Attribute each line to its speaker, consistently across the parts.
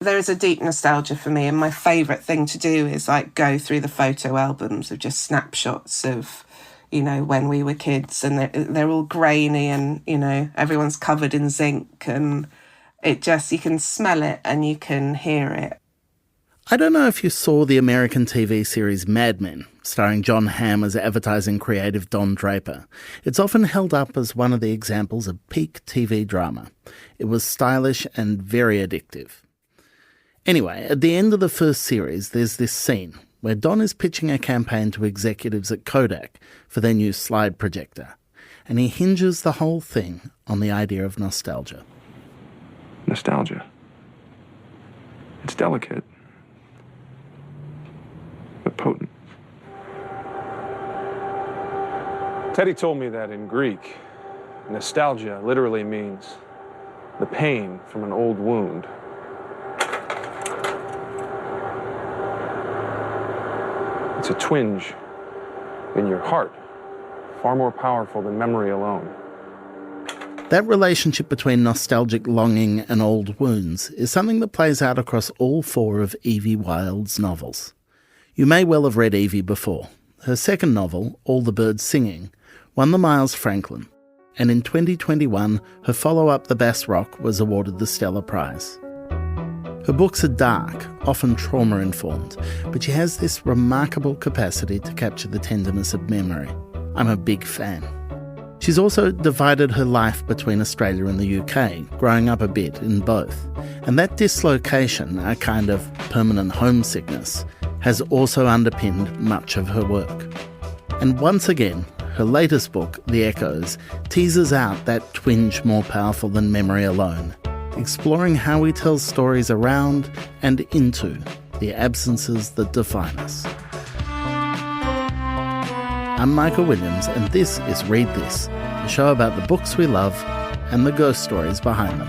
Speaker 1: There is a deep nostalgia for me, and my favourite thing to do is like go through the photo albums of just snapshots of, when we were kids, and they're all grainy, and, everyone's covered in zinc, and you can smell it and you can hear it.
Speaker 2: I don't know if you saw the American TV series Mad Men, starring John Hamm as advertising creative Don Draper. It's often held up as one of the examples of peak TV drama. It was stylish and very addictive. Anyway, at the end of the first series, there's this scene where Don is pitching a campaign to executives at Kodak for their new slide projector, and he hinges the whole thing on the idea of nostalgia.
Speaker 3: Nostalgia. It's delicate, but potent. Teddy told me that in Greek, nostalgia literally means the pain from an old wound. It's a twinge in your heart, far more powerful than memory alone.
Speaker 2: That relationship between nostalgic longing and old wounds is something that plays out across all 4 of Evie Wyld's novels. You may well have read Evie before. Her second novel, All the Birds Singing, won the Miles Franklin, and in 2021, her follow-up, The Bass Rock, was awarded the Stella Prize. Her books are dark, often trauma-informed, but she has this remarkable capacity to capture the tenderness of memory. I'm a big fan. She's also divided her life between Australia and the UK, growing up a bit in both. And that dislocation, a kind of permanent homesickness, has also underpinned much of her work. And once again, her latest book, The Echoes, teases out that twinge more powerful than memory alone, exploring how we tell stories around and into the absences that define us. I'm Michael Williams, and this is Read This, a show about the books we love and the ghost stories behind them.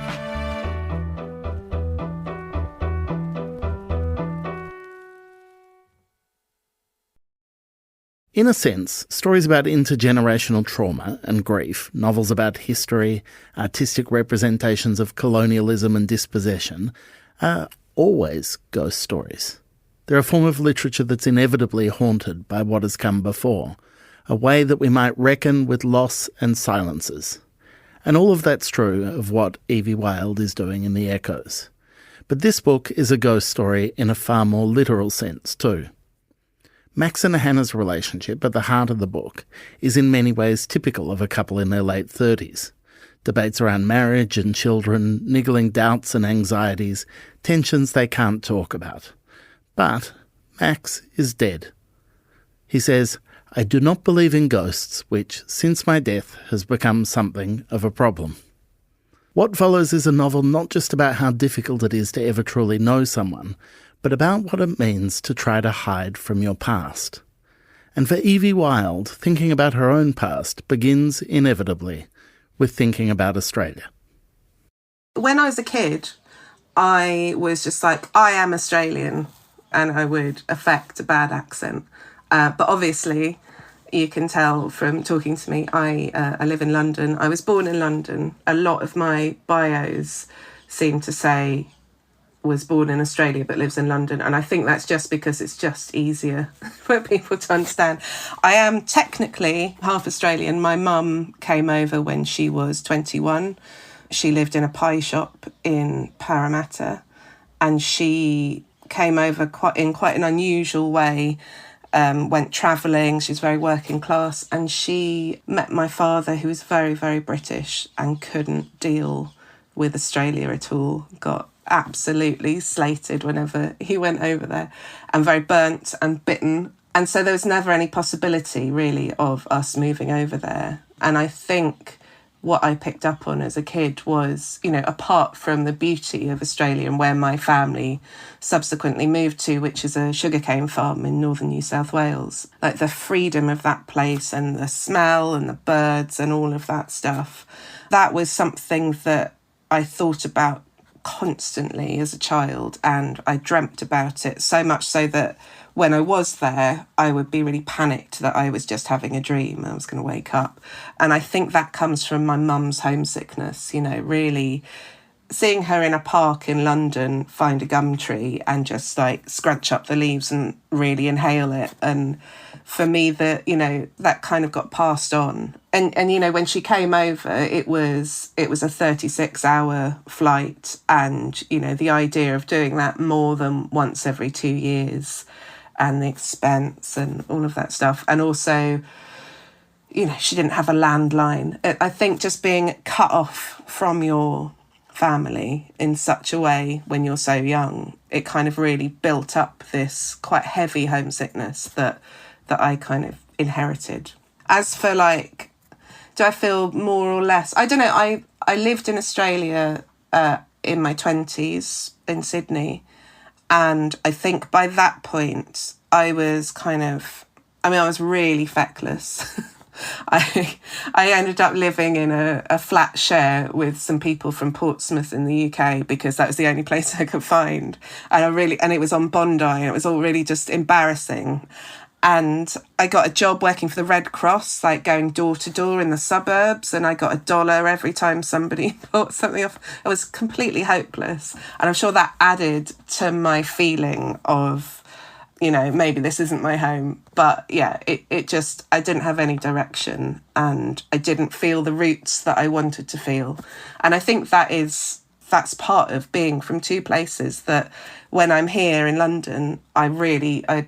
Speaker 2: In a sense, stories about intergenerational trauma and grief, novels about history, artistic representations of colonialism and dispossession, are always ghost stories. They're a form of literature that's inevitably haunted by what has come before, a way that we might reckon with loss and silences. And all of that's true of what Evie Wyld is doing in The Echoes. But this book is a ghost story in a far more literal sense too. Max and Hannah's relationship, at the heart of the book, is in many ways typical of a couple in their late 30s. Debates around marriage and children, niggling doubts and anxieties, tensions they can't talk about. But Max is dead. He says, "I do not believe in ghosts, which, since my death, has become something of a problem." What follows is a novel not just about how difficult it is to ever truly know someone, but about what it means to try to hide from your past. And for Evie Wyld, thinking about her own past begins, inevitably, with thinking about Australia.
Speaker 1: When I was a kid, I was just like, I am Australian, and I would affect a bad accent. But obviously, you can tell from talking to me, I live in London. I was born in London. A lot of my bios seem to say was born in Australia but lives in London, and I think that's just because it's just easier for people to understand. I am technically half Australian. My mum came over when she was 21. She lived in a pie shop in Parramatta, and she came over in quite an unusual way. Went travelling. She's very working class, and she met my father, who was very, very British and couldn't deal with Australia at all. Got absolutely slated whenever he went over there, and very burnt and bitten. And so there was never any possibility really of us moving over there. And I think what I picked up on as a kid was, apart from the beauty of Australia and where my family subsequently moved to, which is a sugarcane farm in northern New South Wales, like the freedom of that place and the smell and the birds and all of that stuff, that was something that I thought about constantly as a child, and I dreamt about it so much so that when I was there, I would be really panicked that I was just having a dream and I was going to wake up. And I think that comes from my mum's homesickness, really seeing her in a park in London find a gum tree and just like scrunch up the leaves and really inhale it. And for me, that kind of got passed on. And you know, when she came over, it was a 36-hour flight, and you know, the idea of doing that more than once every 2 years, and the expense and all of that stuff, and also, you know, she didn't have a landline. I think just being cut off from your family in such a way when you're so young, it kind of really built up this quite heavy homesickness that I kind of inherited. As for like, do I feel more or less? I don't know. I lived in Australia in my 20s in Sydney, and I think by that point I was I was really feckless. I ended up living in a flat share with some people from Portsmouth in the UK because that was the only place I could find. And it was on Bondi, and it was all really just embarrassing. And I got a job working for the Red Cross, like going door to door in the suburbs, and I got $1 every time somebody bought something off. I was completely hopeless. And I'm sure that added to my feeling of, you know, maybe this isn't my home. But yeah, it just, I didn't have any direction, and I didn't feel the roots that I wanted to feel. And I think that's part of being from two places, that when I'm here in London, I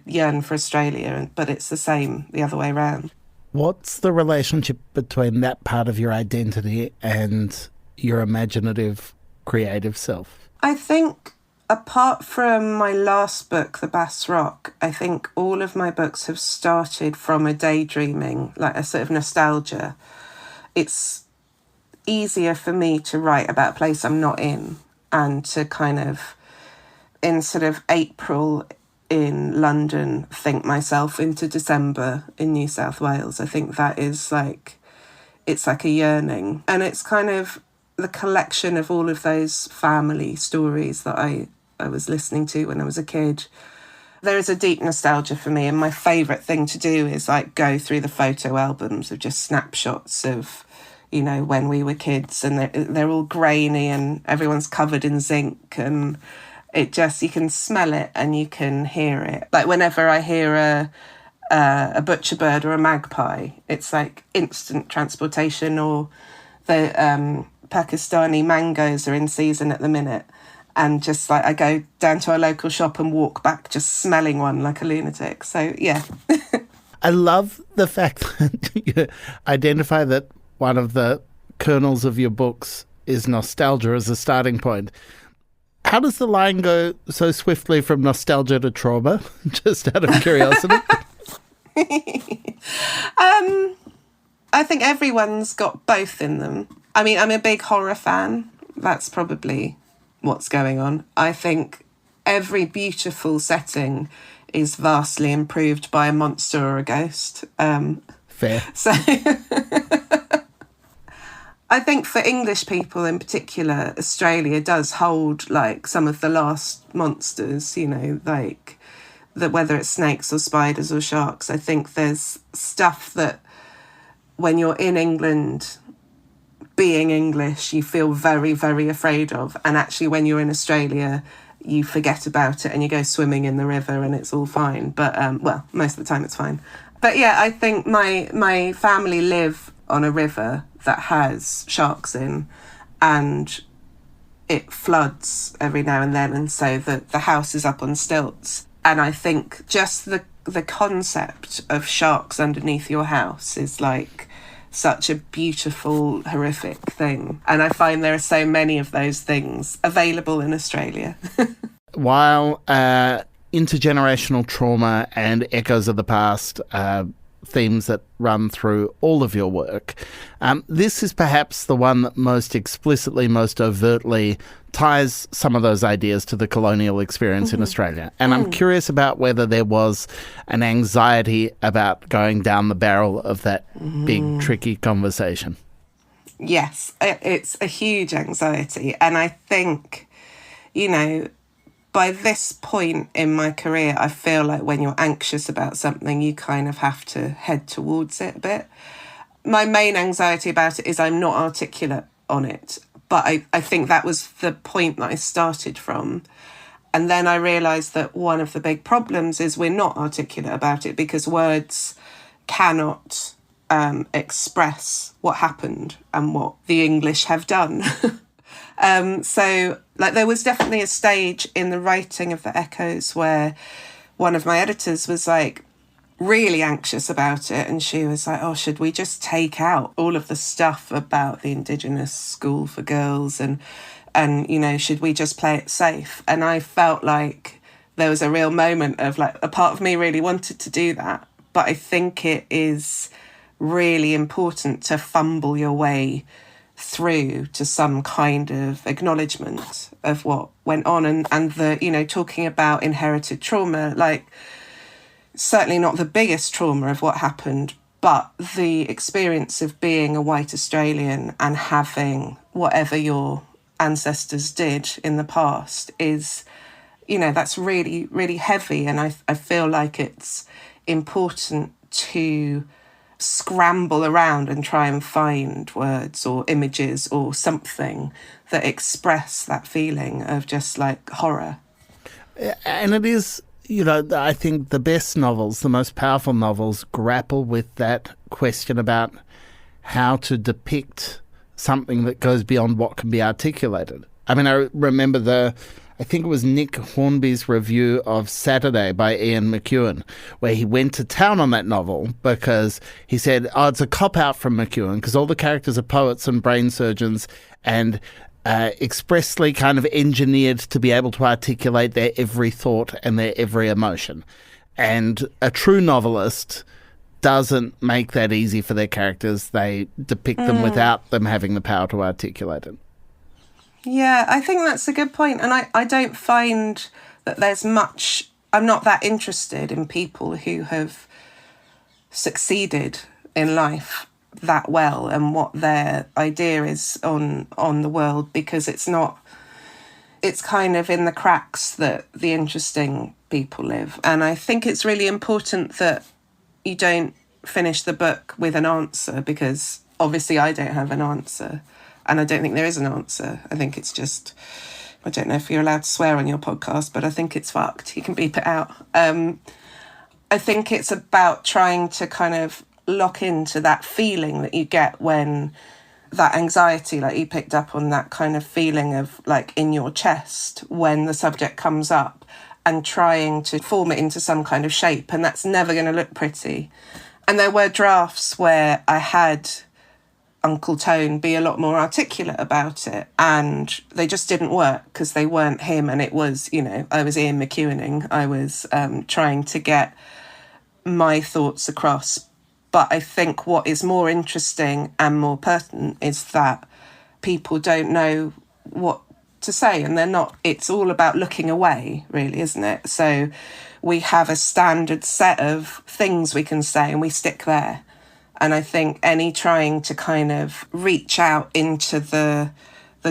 Speaker 1: yearn for Australia, but it's the same the other way around.
Speaker 2: What's the relationship between that part of your identity and your imaginative, creative self?
Speaker 1: I think, apart from my last book, The Bass Rock, I think all of my books have started from a daydreaming, like a sort of nostalgia. It's easier for me to write about a place I'm not in, and to kind of, in sort of April in London, think myself into December in New South Wales. I think that is like, it's like a yearning. And it's kind of the collection of all of those family stories that I was listening to when I was a kid. There is a deep nostalgia for me, and my favourite thing to do is like go through the photo albums of just snapshots of, you know, when we were kids, and they're all grainy and everyone's covered in zinc, and it just, you can smell it and you can hear it. Like whenever I hear a butcher bird or a magpie, it's like instant transportation. Or the Pakistani mangoes are in season at the minute, and just like I go down to our local shop and walk back just smelling one like a lunatic. So yeah.
Speaker 2: I love the fact that you identify that one of the kernels of your books is nostalgia as a starting point. How does the line go so swiftly from nostalgia to trauma? Just out of curiosity.
Speaker 1: I think everyone's got both in them. I mean, I'm a big horror fan. That's probably what's going on. I think every beautiful setting is vastly improved by a monster or a ghost.
Speaker 2: Fair.
Speaker 1: So I think for English people in particular, Australia does hold like some of the last monsters, you know, like whether it's snakes or spiders or sharks. I think there's stuff that when you're in England, being English, you feel very, very afraid of. And actually when you're in Australia, you forget about it and you go swimming in the river and it's all fine. But, well, most of the time it's fine. But yeah, I think my family live on a river that has sharks in, and it floods every now and then, and so the house is up on stilts. And I think just the concept of sharks underneath your house is like such a beautiful, horrific thing. And I find there are so many of those things available in Australia.
Speaker 2: While intergenerational trauma and echoes of the past themes that run through all of your work, this is perhaps the one that most explicitly, most overtly ties some of those ideas to the colonial experience in Australia. And I'm curious about whether there was an anxiety about going down the barrel of that big, tricky conversation.
Speaker 1: Yes, it's a huge anxiety. And I think, you know, by this point in my career, I feel like when you're anxious about something, you kind of have to head towards it a bit. My main anxiety about it is I'm not articulate on it, But I think that was the point that I started from. And then I realised that one of the big problems is we're not articulate about it because words cannot express what happened and what the English have done. So there was definitely a stage in the writing of the Echoes where one of my editors was like really anxious about it, and she was like, oh, should we just take out all of the stuff about the Indigenous school for girls and should we just play it safe? And I felt like there was a real moment of a part of me really wanted to do that, but I think it is really important to fumble your way through to some kind of acknowledgement of what went on and the, talking about inherited trauma, certainly not the biggest trauma of what happened, but the experience of being a white Australian and having whatever your ancestors did in the past is, that's really, really heavy. And I feel like it's important to scramble around and try and find words or images or something that express that feeling of just horror.
Speaker 2: And it is, I think the best novels, the most powerful novels, grapple with that question about how to depict something that goes beyond what can be articulated. I mean, I remember I think it was Nick Hornby's review of Saturday by Ian McEwan, where he went to town on that novel because he said, it's a cop-out from McEwan because all the characters are poets and brain surgeons and expressly kind of engineered to be able to articulate their every thought and their every emotion. And a true novelist doesn't make that easy for their characters. They depict them without them having the power to articulate it.
Speaker 1: Yeah, I think that's a good point. And I don't find that there's much... I'm not that interested in people who have succeeded in life that well and what their idea is on the world, because it's kind of in the cracks that the interesting people live. And I think it's really important that you don't finish the book with an answer, because obviously I don't have an answer. And I don't think there is an answer. I think it's just, I don't know if you're allowed to swear on your podcast, but I think it's fucked. You can beep it out. I think it's about trying to kind of lock into that feeling that you get when that anxiety, you picked up on that kind of feeling of in your chest when the subject comes up, and trying to form it into some kind of shape. And that's never going to look pretty. And there were drafts where I had Uncle Tone be a lot more articulate about it, and they just didn't work because they weren't him. And it was, I was Ian McEwaning. I was trying to get my thoughts across. But I think what is more interesting and more pertinent is that people don't know what to say, and they're not. It's all about looking away, really, isn't it? So we have a standard set of things we can say and we stick there. And I think any trying to kind of reach out into the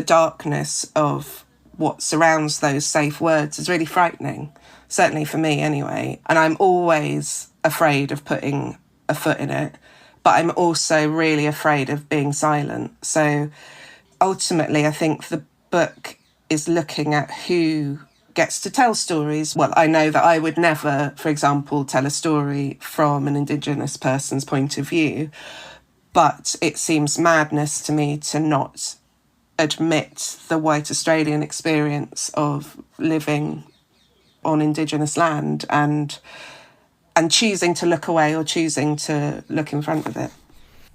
Speaker 1: darkness of what surrounds those safe words is really frightening, certainly for me anyway. And I'm always afraid of putting a foot in it, but I'm also really afraid of being silent. So ultimately, I think the book is looking at who gets to tell stories. Well, I know that I would never, for example, tell a story from an Indigenous person's point of view, but it seems madness to me to not admit the white Australian experience of living on Indigenous land and choosing to look away or choosing to look in front of it.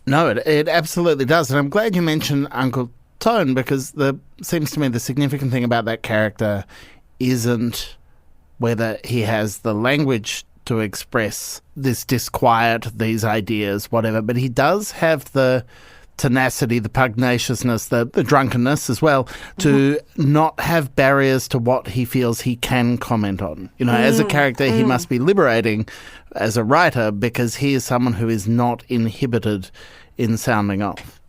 Speaker 2: No, it absolutely does. And I'm glad you mentioned Uncle Tone, because seems to me the significant thing about that character isn't whether he has the language to express this disquiet, these ideas, whatever, but he does have the tenacity, the pugnaciousness, the drunkenness as well, to not have barriers to what he feels he can comment on. As a character, he must be liberating as a writer because he is someone who is not inhibited in sounding off.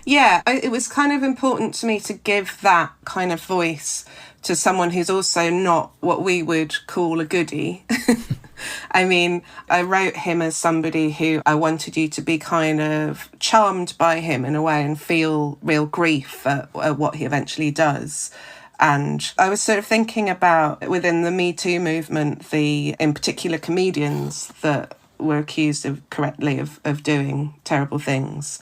Speaker 1: Yeah, it was kind of important to me to give that kind of voice to someone who's also not what we would call a goodie. I mean, I wrote him as somebody who I wanted you to be kind of charmed by him in a way and feel real grief at what he eventually does. And I was sort of thinking about, within the Me Too movement, in particular comedians that were accused of correctly of doing terrible things,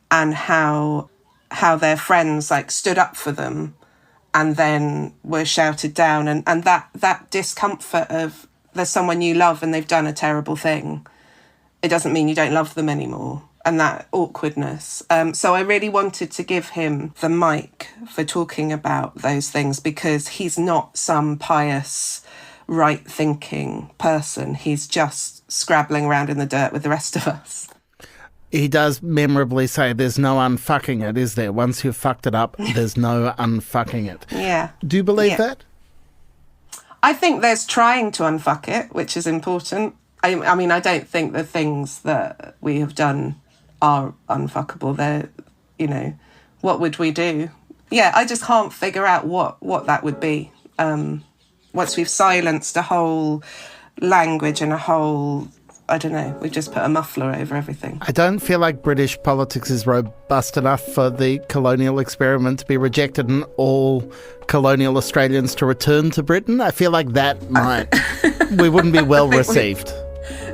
Speaker 1: and how their friends like stood up for them and then were shouted down, and that discomfort of there's someone you love and they've done a terrible thing. It doesn't mean you don't love them anymore. And that awkwardness. So I really wanted to give him the mic for talking about those things, because he's not some pious, right-thinking person. He's just scrabbling around in the dirt with the rest of us.
Speaker 2: He does memorably say there's no unfucking it, is there? Once you've fucked it up, there's no unfucking it.
Speaker 1: Yeah.
Speaker 2: Do you believe that?
Speaker 1: I think there's trying to unfuck it, which is important. I mean, I don't think the things that we have done are unfuckable. They're, what would we do? Yeah, I just can't figure out what that would be. Once we've silenced a whole language and a whole, I don't know, we've just put a muffler over everything.
Speaker 2: I don't feel like British politics is robust enough for the colonial experiment to be rejected and all colonial Australians to return to Britain. I feel like that we wouldn't be well received.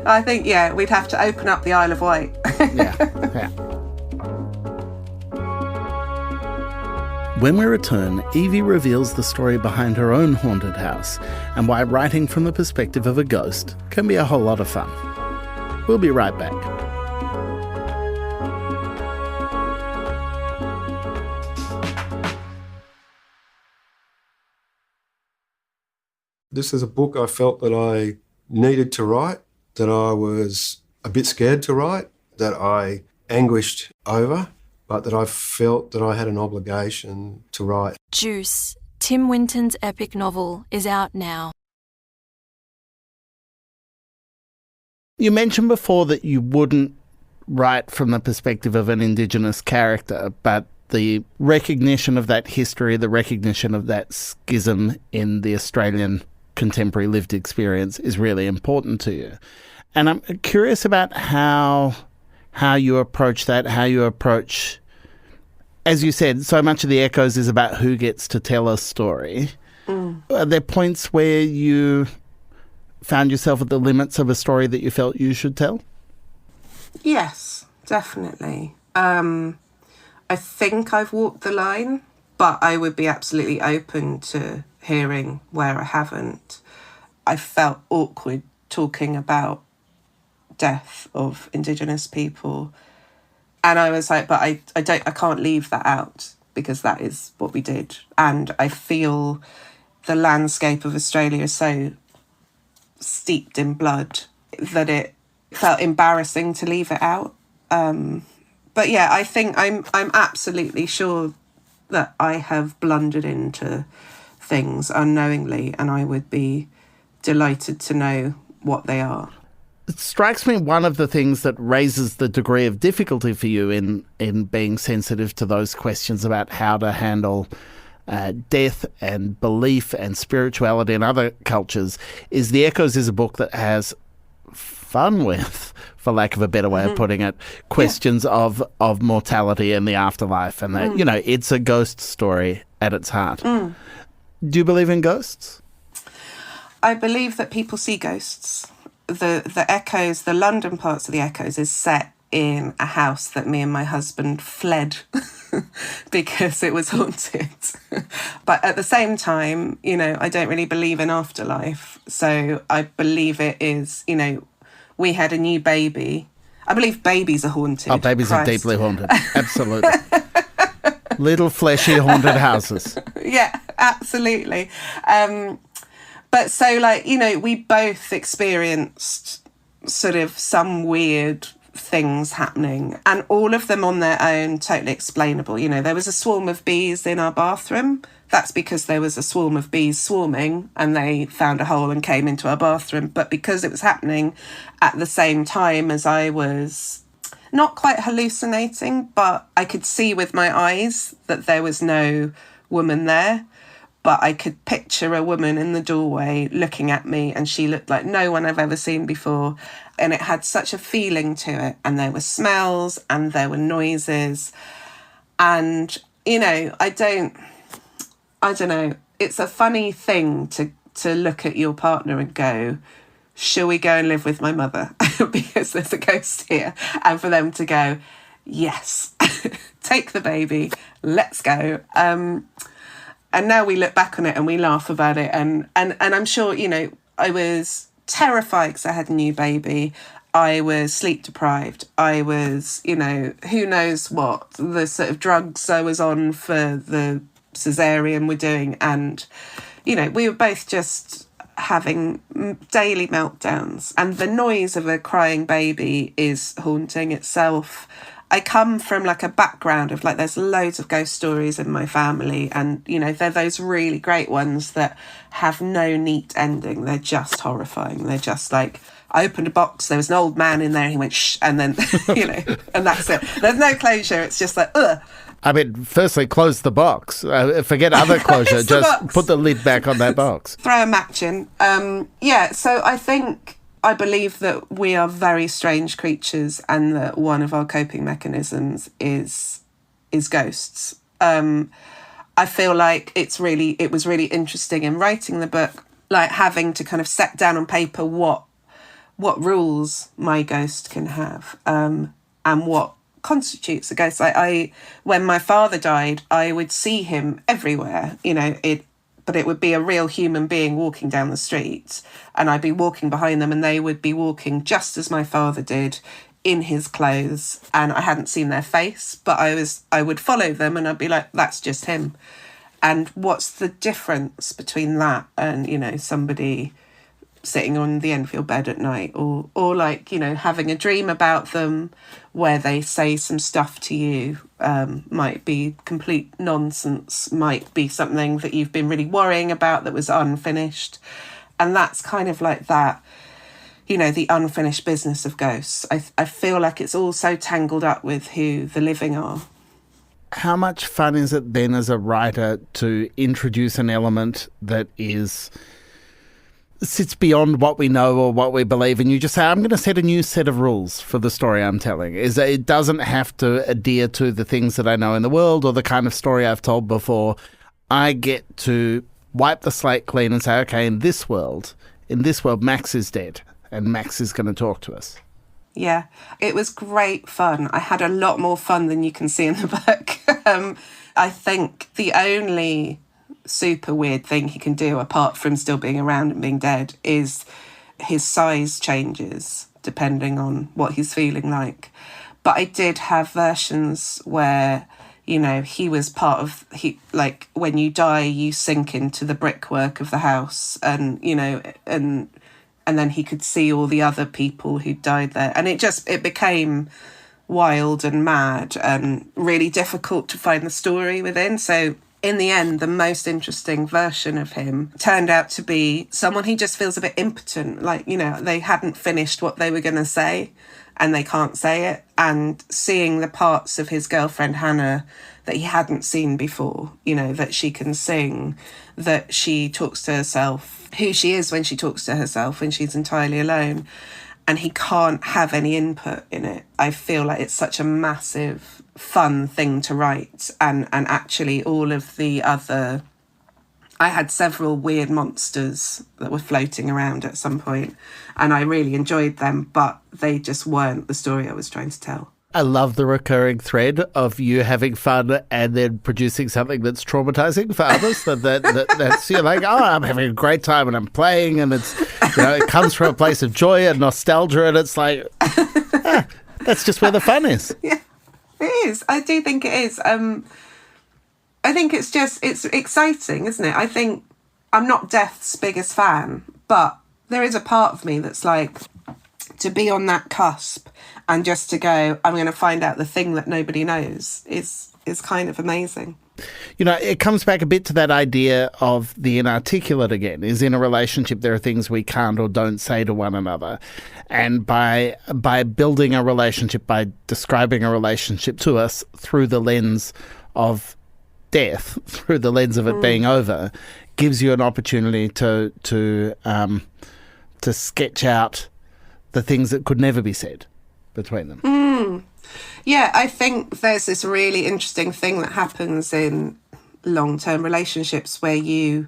Speaker 1: I think, we'd have to open up the Isle of Wight.
Speaker 2: Yeah. When we return, Evie reveals the story behind her own haunted house and why writing from the perspective of a ghost can be a whole lot of fun. We'll be right back.
Speaker 4: This is a book I felt that I needed to write, that I was a bit scared to write, that I anguished over, but that I felt that I had an obligation to write.
Speaker 5: Juice, Tim Winton's epic novel, is out now.
Speaker 2: You mentioned before that you wouldn't write from the perspective of an Indigenous character, but the recognition of that history, the recognition of that schism in the Australian contemporary lived experience is really important to you. And I'm curious about how you approach that, how you approach, as you said, so much of the Echoes is about who gets to tell a story. Are there points where you found yourself at the limits of a story that you felt you should tell?
Speaker 1: Yes, definitely. I think I've walked the line, but I would be absolutely open to hearing where I haven't. I felt awkward talking about death of Indigenous people, and I was like, but I can't leave that out, because that is what we did. And I feel the landscape of Australia is so steeped in blood that it felt embarrassing to leave it out. But yeah, I think I'm absolutely sure that I have blundered into things unknowingly, and I would be delighted to know what they are.
Speaker 2: It strikes me one of the things that raises the degree of difficulty for you in being sensitive to those questions about how to handle death and belief and spirituality in other cultures is The Echoes is a book that has fun with, for lack of a better way of putting it, questions of mortality and the afterlife, and that, it's a ghost story at its heart. Do you believe in ghosts?
Speaker 1: I believe that people see ghosts. The Echoes, the London parts of The Echoes is set in a house that me and my husband fled because it was haunted. But at the same time, I don't really believe in afterlife. So I believe it is, we had a new baby. I believe babies are haunted.
Speaker 2: Oh, babies are deeply haunted. Absolutely. Little fleshy haunted houses.
Speaker 1: Yeah, absolutely. But so, we both experienced sort of some weird things happening, and all of them on their own totally explainable. There was a swarm of bees in our bathroom. That's because there was a swarm of bees swarming and they found a hole and came into our bathroom. But because it was happening at the same time as I was not quite hallucinating, but I could see with my eyes that there was no woman there. but I could picture a woman in the doorway looking at me, and she looked like no one I've ever seen before. And it had such a feeling to it. And there were smells and there were noises. And, you know, I don't know. It's a funny thing to look at your partner and go, shall we go and live with my mother? Because there's a ghost here. And for them to go, yes, take the baby, let's go. And now we look back on it and we laugh about it. And I'm sure, you know, I was terrified because I had a new baby. I was sleep deprived. I was, you know, who knows what the sort of drugs I was on for the cesarean were doing. And, you know, we were both just having daily meltdowns. And the noise of a crying baby is haunting itself. I come from like a background of like, there's loads of ghost stories in my family, and, you know, they're those really great ones that have no neat ending. They're just horrifying. They're just like, I opened a box, there was an old man in there, and he went, shh, and then, you know, and that's it. There's no closure. It's just like, ugh.
Speaker 2: I mean, firstly, close the box. Forget other closure. Just put the lid back on that box.
Speaker 1: Throw a match in. Yeah, so I believe that we are very strange creatures, and that one of our coping mechanisms is ghosts. I feel like it was really interesting in writing the book, like having to kind of set down on paper what rules my ghost can have, and what constitutes a ghost. When my father died, I would see him everywhere, you know, but it would be a real human being walking down the street, and I'd be walking behind them and they would be walking just as my father did, in his clothes, and I hadn't seen their face, but I would follow them and I'd be like, that's just him. And what's the difference between that and, you know, somebody sitting on the Enfield bed at night, or like, you know, having a dream about them where they say some stuff to you, might be complete nonsense, might be something that you've been really worrying about that was unfinished. And that's kind of like that, you know, the unfinished business of ghosts. I feel like it's all so tangled up with who the living are.
Speaker 2: How much fun is it then as a writer to introduce an element that sits beyond what we know or what we believe, and you just say, I'm going to set a new set of rules for the story I'm telling? It doesn't have to adhere to the things that I know in the world or the kind of story I've told before. I get to wipe the slate clean and say, okay, in this world, Max is dead and Max is going to talk to us.
Speaker 1: Yeah, it was great fun. I had a lot more fun than you can see in the book. I think the only super weird thing he can do, apart from still being around and being dead, is his size changes depending on what he's feeling like. But I did have versions where, you know, he was like, when you die, you sink into the brickwork of the house, and, you know, and then he could see all the other people who died there. And it became wild and mad and really difficult to find the story within. So in the end, the most interesting version of him turned out to be someone who just feels a bit impotent. Like, you know, they hadn't finished what they were going to say and they can't say it. And seeing the parts of his girlfriend, Hannah, that he hadn't seen before, you know, that she can sing, that she talks to herself, who she is when she talks to herself when she's entirely alone, and he can't have any input in it. I feel like it's such a massive, fun thing to write. And actually all of the other... I had several weird monsters that were floating around at some point, and I really enjoyed them, but they just weren't the story I was trying to tell.
Speaker 2: I love the recurring thread of you having fun and then producing something that's traumatizing for others. That's you're like, oh, I'm having a great time and I'm playing, and it's, you know, it comes from a place of joy and nostalgia, and it's like, that's just where the fun is.
Speaker 1: Yeah, it is. I do think it is. I think it's exciting, isn't it? I think I'm not Death's biggest fan, but there is a part of me that's like, to be on that cusp and just to go, I'm going to find out the thing that nobody knows is kind of amazing.
Speaker 2: You know, it comes back a bit to that idea of the inarticulate again. Is in a relationship, there are things we can't or don't say to one another. And by building a relationship, by describing a relationship to us through the lens of death through the lens of it being over gives you an opportunity to sketch out the things that could never be said between them.
Speaker 1: Yeah, I think there's this really interesting thing that happens in long-term relationships where you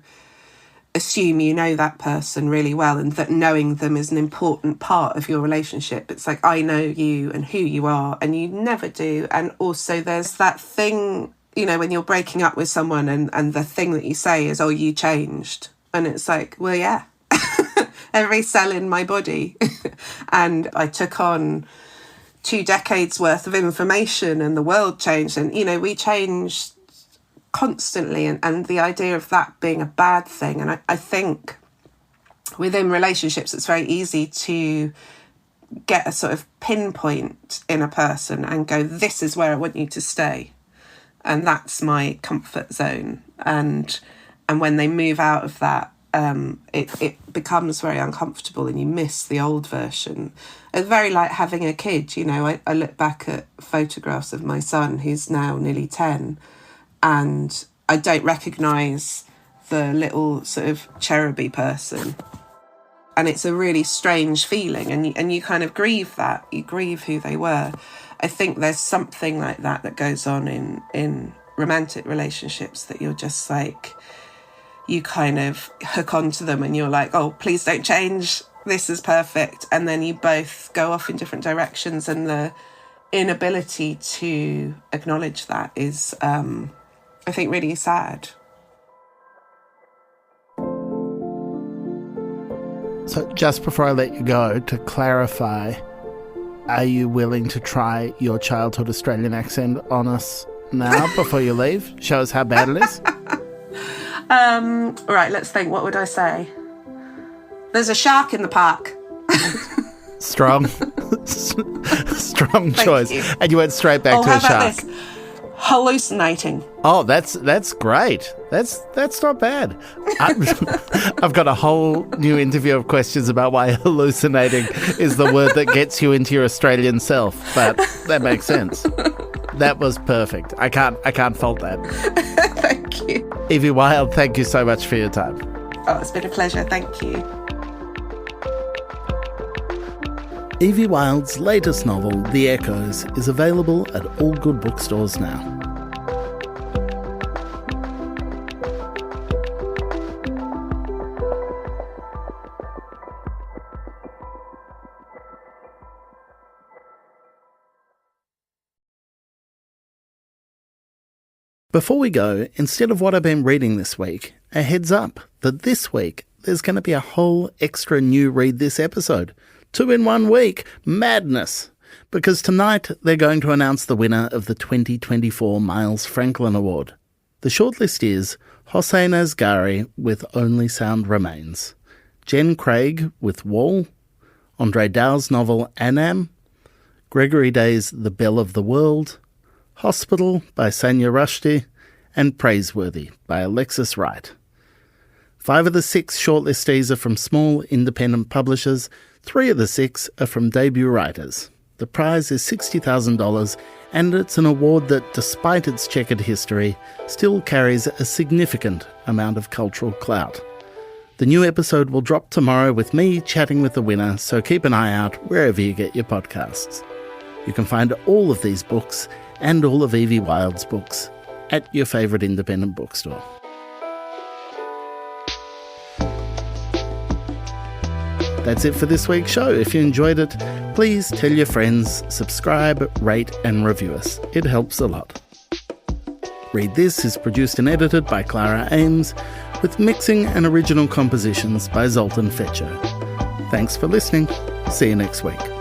Speaker 1: assume you know that person really well and that knowing them is an important part of your relationship. It's like, I know you and who you are, and you never do. And also there's that thing, you know, when you're breaking up with someone and the thing that you say is, oh, you changed. And it's like, well, yeah, every cell in my body. And I took on 2 decades worth of information and the world changed. And, you know, we changed constantly, and the idea of that being a bad thing. And I think within relationships, it's very easy to get a sort of pinpoint in a person and go, this is where I want you to stay. And that's my comfort zone. And when they move out of that, it becomes very uncomfortable and you miss the old version. It's very like having a kid, you know. I look back at photographs of my son, who's now nearly 10, and I don't recognise the little sort of cheruby person. And it's a really strange feeling, and you kind of grieve that. You grieve who they were. I think there's something like that goes on in romantic relationships, that you're just like, you kind of hook onto them and you're like, oh, please don't change. This is perfect. And then you both go off in different directions, and the inability to acknowledge that is, I think, really sad.
Speaker 2: So just before I let you go, to clarify, are you willing to try your childhood Australian accent on us now before you leave? Show us how bad it is.
Speaker 1: Right, let's think. What would I say? There's a shark in the park.
Speaker 2: Strong. Strong choice.
Speaker 1: You.
Speaker 2: And you went straight back to
Speaker 1: how
Speaker 2: a
Speaker 1: about
Speaker 2: shark.
Speaker 1: this? Hallucinating.
Speaker 2: Oh, that's great. That's not bad. I've got a whole new interview of questions about why hallucinating is the word that gets you into your Australian self, but that makes sense. That was perfect. I can't fault that.
Speaker 1: Thank you.
Speaker 2: Evie Wyld, thank you so much for your time.
Speaker 1: Oh, it's been a pleasure. Thank you.
Speaker 2: Evie Wyld's latest novel, The Echoes, is available at all good bookstores now. Before we go, instead of what I've been reading this week, a heads up that this week there's going to be a whole extra new read this episode. 2 in 1 week. Madness. Because tonight they're going to announce the winner of the 2024 Miles Franklin Award. The shortlist is Hossein Asgari with Only Sound Remains, Jen Craig with Wall, Andre Dow's novel Anam, Gregory Day's The Bell of the World, Hospital by Sanya Rushdi, and Praiseworthy by Alexis Wright. 5 of the 6 shortlistees are from small independent publishers. 3 of the 6 are from debut writers. The prize is $60,000, and it's an award that, despite its checkered history, still carries a significant amount of cultural clout. The new episode will drop tomorrow with me chatting with the winner, so keep an eye out wherever you get your podcasts. You can find all of these books and all of Evie Wyld's books at your favourite independent bookstore. That's it for this week's show. If you enjoyed it, please tell your friends, subscribe, rate and review us. It helps a lot. Read This is produced and edited by Clara Ames, with mixing and original compositions by Zoltan Fetcher. Thanks for listening. See you next week.